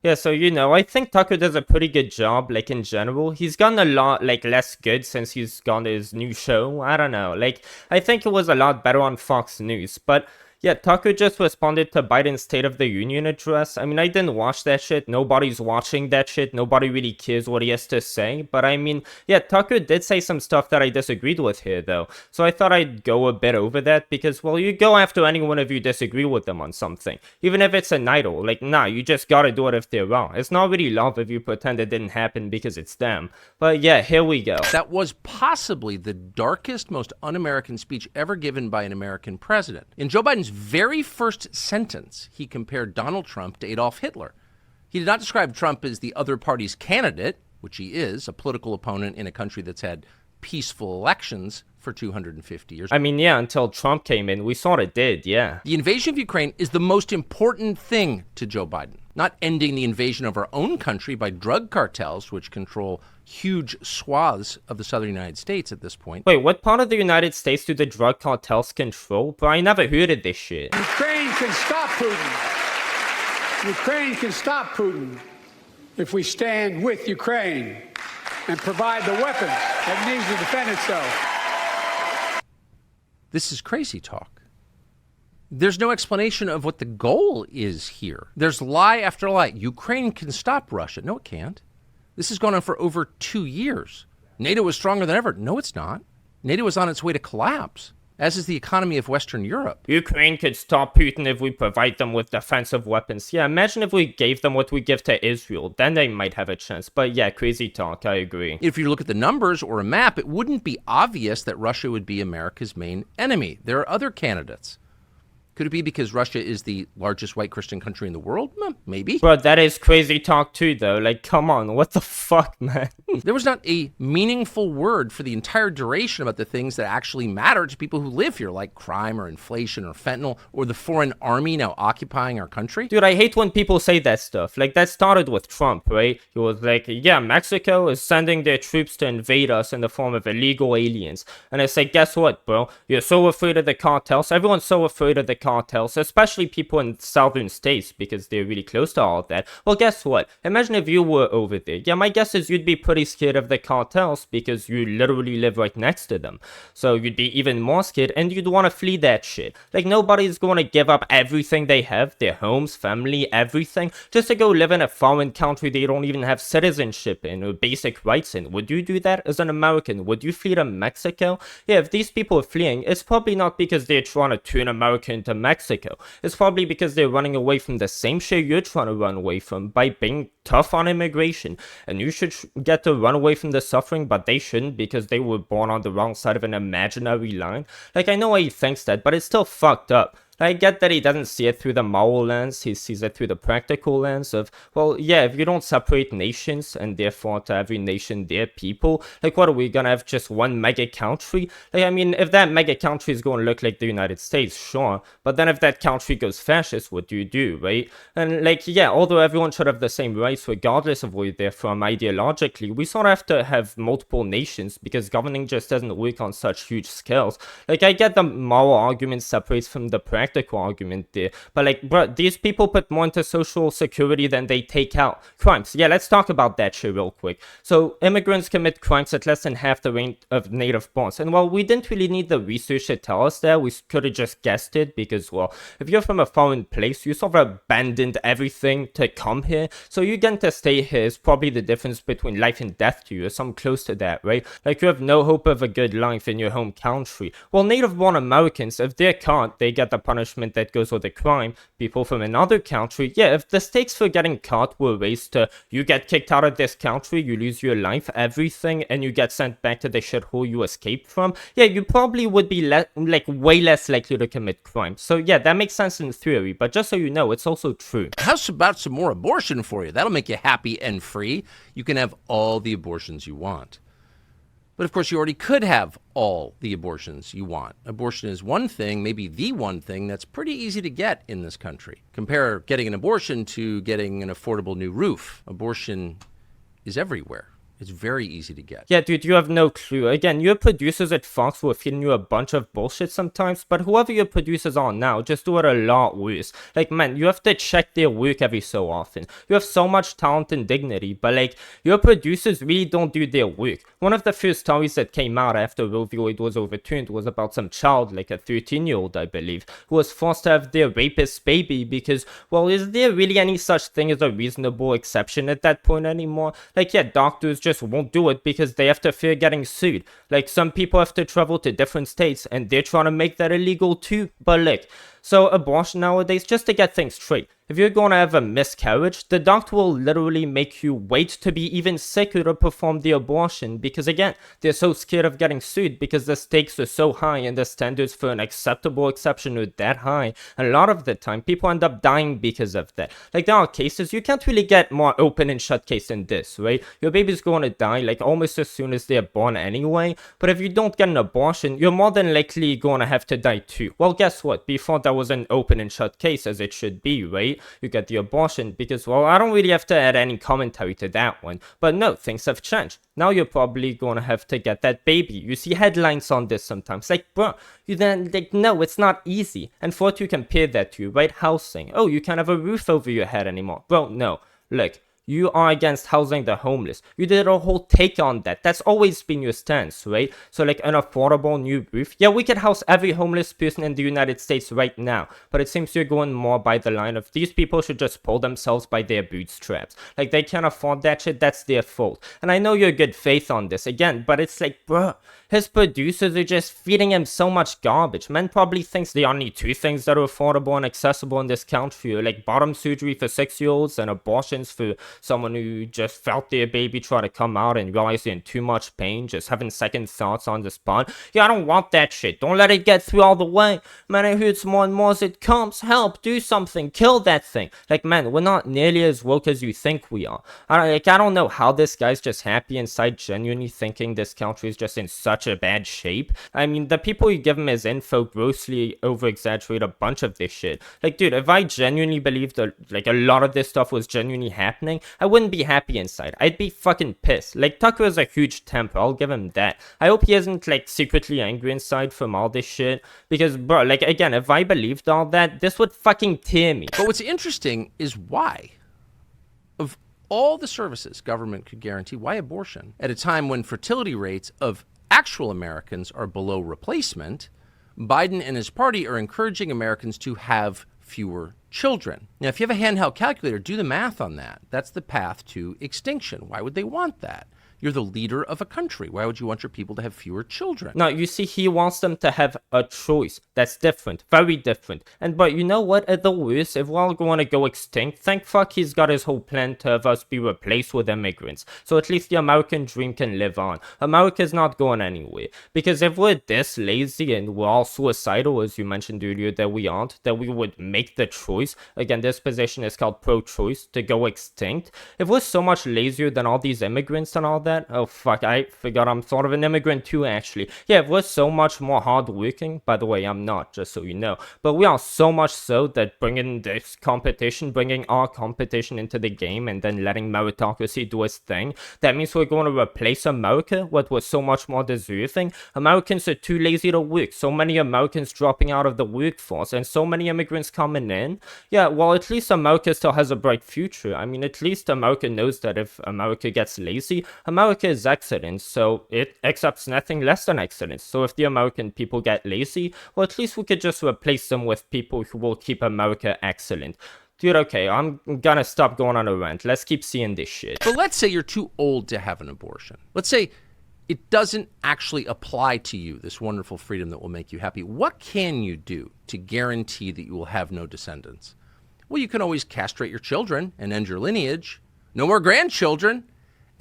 Yeah, so I think Tucker does a pretty good job, like in general. He's gotten a lot like less good since he's gone to his new show. I don't know. Like I think it was a lot better on Fox News, but yeah, Tucker just responded to Biden's State of the Union address. I mean, I didn't watch that shit. Nobody's watching that shit. Nobody really cares what he has to say. But I mean, yeah, Tucker did say some stuff that I disagreed with here, though. So I thought I'd go a bit over that because, well, you go after anyone if you disagree with them on something. Even if it's an idol. Like, nah, you just gotta do it if they're wrong. It's not really love if you pretend it didn't happen because it's them. But yeah, here we go. That was possibly the darkest, most un-American speech ever given by an American president. In Joe Biden's very first sentence, he compared Donald Trump to Adolf Hitler. He did not describe Trump as the other party's candidate, which he is, a political opponent in a country that's had peaceful elections for 250 years. I mean, yeah, until Trump came in, we sort of did, yeah. The invasion of Ukraine is the most important thing to Joe Biden, not ending the invasion of our own country by drug cartels, which control huge swaths of the southern United States at this point. Wait, what part of the United States do the drug cartels control? Bro, I never heard of this shit. Ukraine can stop Putin. Ukraine can stop Putin if we stand with Ukraine and provide the weapons it needs to defend itself. This is crazy talk. There's no explanation of what the goal is here. There's lie after lie. Ukraine can stop Russia. No, it can't. This has gone on for over 2 years. NATO is stronger than ever. No, it's not. NATO is on its way to collapse, as is the economy of Western Europe. Ukraine could stop Putin if we provide them with defensive weapons. Yeah, imagine if we gave them what we give to Israel. Then they might have a chance. But yeah, crazy talk. I agree. If you look at the numbers or a map, it wouldn't be obvious that Russia would be America's main enemy. There are other candidates. Could it be because Russia is the largest white Christian country in the world? Maybe. Bro, that is crazy talk too, though. Like, come on, what the fuck, man? There was not a meaningful word for the entire duration about the things that actually matter to people who live here, like crime or inflation or fentanyl or the foreign army now occupying our country. Dude, I hate when people say that stuff. Like, that started with Trump, right? He was like, yeah, Mexico is sending their troops to invade us in the form of illegal aliens. And it's like, guess what, bro? You're so afraid of the cartels. Everyone's so afraid of the cartels, especially people in southern states because they're really close to all of that. Well, guess what? Imagine if you were over there. Yeah, my guess is you'd be pretty scared of the cartels because you literally live right next to them. So you'd be even more scared and you'd want to flee that shit. Like, nobody's going to give up everything they have, their homes, family, everything, just to go live in a foreign country they don't even have citizenship in or basic rights in. Would you do that as an American? Would you flee to Mexico? Yeah, if these people are fleeing, it's probably not because they're trying to turn America into Mexico. It's probably because they're running away from the same shit you're trying to run away from by being tough on immigration. And you should get to run away from the suffering, but they shouldn't because they were born on the wrong side of an imaginary line. Like, I know why he thinks that, but it's still fucked up. I get that he doesn't see it through the moral lens, he sees it through the practical lens of, well, yeah, if you don't separate nations, and therefore to every nation their people, like, what are we gonna have, just one mega country? Like, I mean, if that mega country is gonna look like the United States, sure, but then if that country goes fascist, what do, right? And, like, yeah, although everyone should have the same rights regardless of where they're from ideologically, we sort of have to have multiple nations because governing just doesn't work on such huge scales. Like, I get the moral argument separates from the practical argument there, but like, bro, these people put more into social security than they take out crimes. Yeah, let's talk about that shit real quick. So immigrants commit crimes at less than half the rate of native borns, and well, we didn't really need the research to tell us that. We could have just guessed it because, well, if you're from a foreign place, you sort of abandoned everything to come here, so you get to stay here is probably the difference between life and death to you, or something close to that, right? Like, you have no hope of a good life in your home country. Well, native born Americans, if they're caught, they get the punishment that goes with the crime. People from another country, yeah, if the stakes for getting caught were raised to you get kicked out of this country, you lose your life, everything, and you get sent back to the shithole you escaped from, yeah, you probably would be way less likely to commit crime. So yeah, that makes sense in theory, but just so you know, it's also true. How's about some more abortion for you? That'll make you happy and free. You can have all the abortions you want. But of course, you already could have all the abortions you want. Abortion is one thing, maybe the one thing that's pretty easy to get in this country. Compare getting an abortion to getting an affordable new roof. Abortion is everywhere. It's very easy to get. Yeah, dude, you have no clue. Again, your producers at Fox will feeding you a bunch of bullshit sometimes, but whoever your producers are now just do it a lot worse. Like, man, you have to check their work every so often. You have so much talent and dignity, but like, your producers really don't do their work. One of the first stories that came out after Roe v. Wade was overturned was about some child, like a 13-year-old, I believe, who was forced to have their rapist baby because, well, is there really any such thing as a reasonable exception at that point anymore? Like, yeah, doctors just won't do it because they have to fear getting sued. Like, some people have to travel to different states and they're trying to make that illegal too. But look, so abortion nowadays, just to get things straight, if you're going to have a miscarriage, the doctor will literally make you wait to be even sicker to perform the abortion because, again, they're so scared of getting sued because the stakes are so high and the standards for an acceptable exception are that high. And a lot of the time, people end up dying because of that. Like, there are cases, you can't really get more open and shut case than this, right? Your baby's going to die, like, almost as soon as they're born anyway. But if you don't get an abortion, you're more than likely going to have to die too. Well, guess what? Before that was an open and shut case, as it should be, right? You get the abortion because, well, I don't really have to add any commentary to that one. But no, things have changed. Now you're probably gonna have to get that baby. You see headlines on this sometimes. Like, bro, you then, like, no, it's not easy. And for what you compare that to, right? Housing. Oh, you can't have a roof over your head anymore. Bro, no. Look, you are against housing the homeless. You did a whole take on that. That's always been your stance, right? So like an affordable new roof. Yeah, we could house every homeless person in the United States right now. But it seems you're going more by the line of these people should just pull themselves by their bootstraps. Like they can't afford that shit, that's their fault. And I know you're good faith on this again, but it's like, bruh, his producers are just feeding him so much garbage. Man probably thinks there are only two things that are affordable and accessible in this country, like bottom surgery for 6-year-olds and abortions for someone who just felt their baby try to come out and realized they're in too much pain, just having second thoughts on the spot. Yeah, I don't want that shit. Don't let it get through all the way. Man, it hurts more and more as it comes. Help, do something, kill that thing. Like, man, we're not nearly as woke as you think we are. I don't know how this guy's just happy inside, genuinely thinking this country is just in such a bad shape. I mean, the people who give him his info grossly over-exaggerate a bunch of this shit. Like, dude, if I genuinely believed that, like, a lot of this stuff was genuinely happening, I wouldn't be happy inside. I'd be fucking pissed. Like, Tucker has a huge temper, I'll give him that. I hope he isn't, like, secretly angry inside from all this shit. Because, bro, like, again, if I believed all that, this would fucking tear me. But what's interesting is why? Of all the services government could guarantee, why abortion? At a time when fertility rates of actual Americans are below replacement, Biden and his party are encouraging Americans to have fewer children. Now, if you have a handheld calculator, do the math on that. That's the path to extinction. Why would they want that? You're the leader of a country. Why would you want your people to have fewer children? No, you see, he wants them to have a choice. That's different. Very different. And but you know what? At the worst, if we're all going to go extinct, thank fuck he's got his whole plan to have us be replaced with immigrants. So at least the American dream can live on. America's not going anywhere. Because if we're this lazy and we're all suicidal, as you mentioned earlier that we aren't, that we would make the choice. Again, this position is called pro-choice, to go extinct. If we're so much lazier than all these immigrants and all that, oh fuck, I forgot I'm sort of an immigrant too, actually. Yeah, we're so much more hardworking. By the way, I'm not, just so you know. But we are so much so that bringing this competition, bringing our competition into the game and then letting meritocracy do its thing, that means we're going to replace America, what was so much more deserving. Americans are too lazy to work. So many Americans dropping out of the workforce and so many immigrants coming in. Yeah, well, at least America still has a bright future. I mean, at least America knows that if America gets lazy, America is excellence, so it accepts nothing less than excellence. So if the American people get lazy, well, at least we could just replace them with people who will keep America excellent. Dude, okay, I'm gonna stop going on a rant. Let's keep seeing this shit. But let's say you're too old to have an abortion. Let's say it doesn't actually apply to you, this wonderful freedom that will make you happy. What can you do to guarantee that you will have no descendants? Well, you can always castrate your children and end your lineage. No more grandchildren.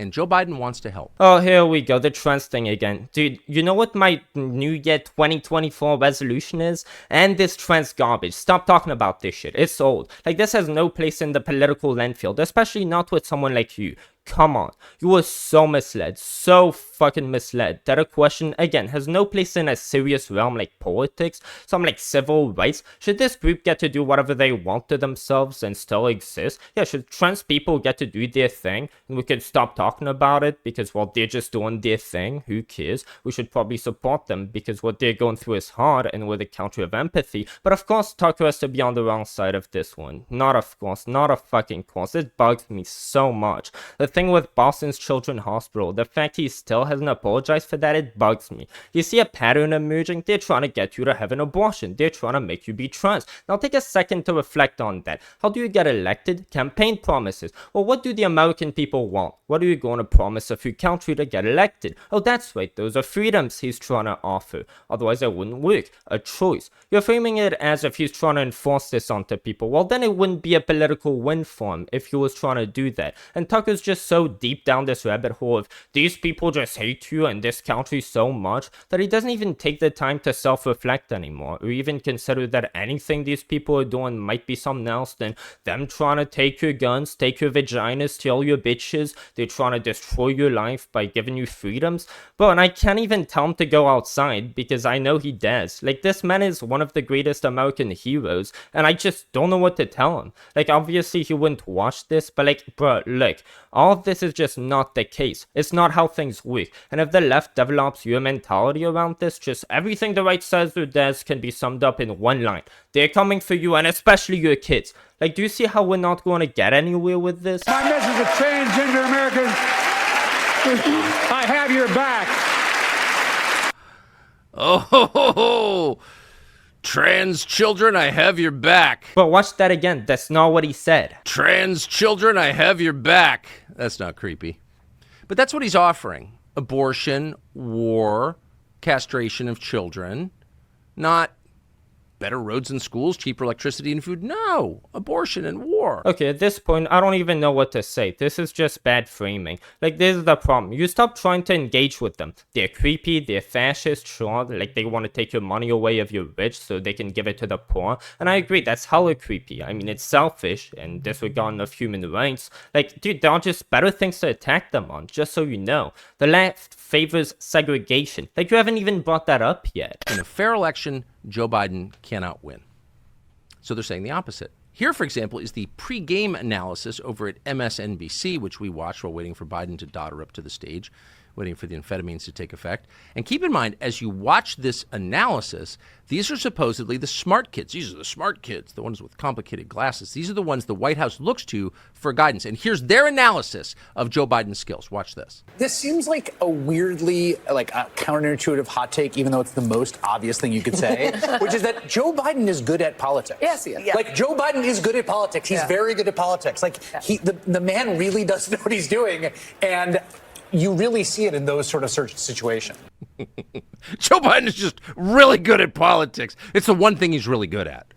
And Joe Biden wants to help. Oh, here we go, the trans thing again. Dude, you know what my New Year 2024 resolution is? And this trans garbage. Stop talking about this shit. It's old. Like, this has no place in the political landfill, especially not with someone like you. come on. You were so misled, so fucking misled, that a question, again, has no place in a serious realm like politics, some like civil rights. Should this group get to do whatever they want to themselves and still exist? Yeah, should trans people get to do their thing and we could stop talking about it because, well, they're just doing their thing? Who cares? We should probably support them because what they're going through is hard and we're the country of empathy. But of course, Tucker has to be on the wrong side of this one. Not of course, not a fucking course. It bugs me so much. The thing with Boston's Children's Hospital, the fact he still hasn't apologized for that, it bugs me. You see a pattern emerging? They're trying to get you to have an abortion. They're trying to make you be trans. Now take a second to reflect on that. How do you get elected? Campaign promises. Well, what do the American people want? What are you going to promise a free country to get elected? Oh, that's right, those are freedoms he's trying to offer. Otherwise it wouldn't work. A choice. You're framing it as if he's trying to enforce this onto people. Well, then it wouldn't be a political win for him if he was trying to do that. And Tucker's just so deep down this rabbit hole of these people just hate you and this country so much that he doesn't even take the time to self-reflect anymore, or even consider that anything these people are doing might be something else than them trying to take your guns, take your vaginas, steal your bitches. They're trying to destroy your life by giving you freedoms. Bro, and I can't even tell him to go outside because I know he does. Like, this man is one of the greatest American heroes, and I just don't know what to tell him. Like, obviously he wouldn't watch this, but like, bro, look, all of this is just not the case. It's not how things work. And if the left develops your mentality around this, just everything the right says or does can be summed up in one line. They're coming for you, and especially your kids. Like, do you see how we're not going to get anywhere with this? My message to transgender Americans is I have your back. Oh, trans children, I have your back. But watch that again. That's not what he said. Trans children, I have your back. That's not creepy. But that's what he's offering. Abortion, war, castration of children, not better roads and schools, cheaper electricity and food. No, abortion and war. Okay, at this point, I don't even know what to say. This is just bad framing. Like, this is the problem. You stop trying to engage with them. They're creepy, they're fascist, sure. Like, they want to take your money away if you're rich so they can give it to the poor. And I agree, that's hella creepy. I mean, it's selfish and disregarding of human rights. Like, dude, there are just better things to attack them on, just so you know. The left favors segregation. Like, you haven't even brought that up yet. In a fair election, Joe Biden cannot win. So they're saying the opposite. Here, for example, is the pre-game analysis over at MSNBC, which we watched while waiting for Biden to dodder up to the stage, waiting for the amphetamines to take effect. And keep in mind, as you watch this analysis, these are supposedly the smart kids. These are the smart kids, the ones with complicated glasses. These are the ones the White House looks to for guidance. And here's their analysis of Joe Biden's skills. Watch this. This seems like a weirdly, like a counterintuitive hot take, even though it's the most obvious thing you could say, which is that Joe Biden is good at politics. Yes, he is. Yeah. Like, Joe Biden is good at politics. He's very good at politics. Like, the man really does know what he's doing. And you really see it in those sort of situations. Joe Biden is just really good at politics. It's the one thing he's really good at.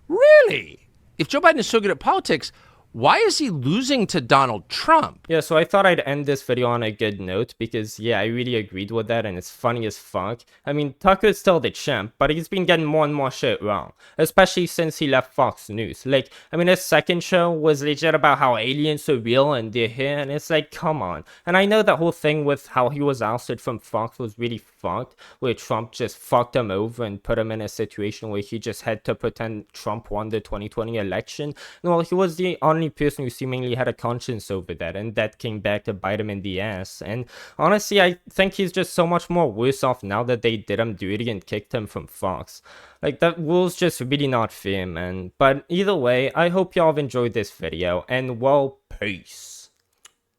Really? If Joe Biden is so good at politics, why is he losing to Donald Trump? Yeah, so I thought I'd end this video on a good note because, yeah, I really agreed with that and it's funny as fuck. I mean, Tucker's still the champ, but he's been getting more and more shit wrong, especially since he left Fox News. Like, I mean, his second show was legit about how aliens are real and they're here, and it's like, come on. And I know that whole thing with how he was ousted from Fox was really fucked, where Trump just fucked him over and put him in a situation where he just had to pretend Trump won the 2020 election. And, well, he was the only person who seemingly had a conscience over that, and that came back to bite him in the ass. And honestly, I think he's just so much more worse off now that they did him dirty and kicked him from Fox. Like, that rule's just really not fair, man. But either way, I hope y'all have enjoyed this video, and well, peace.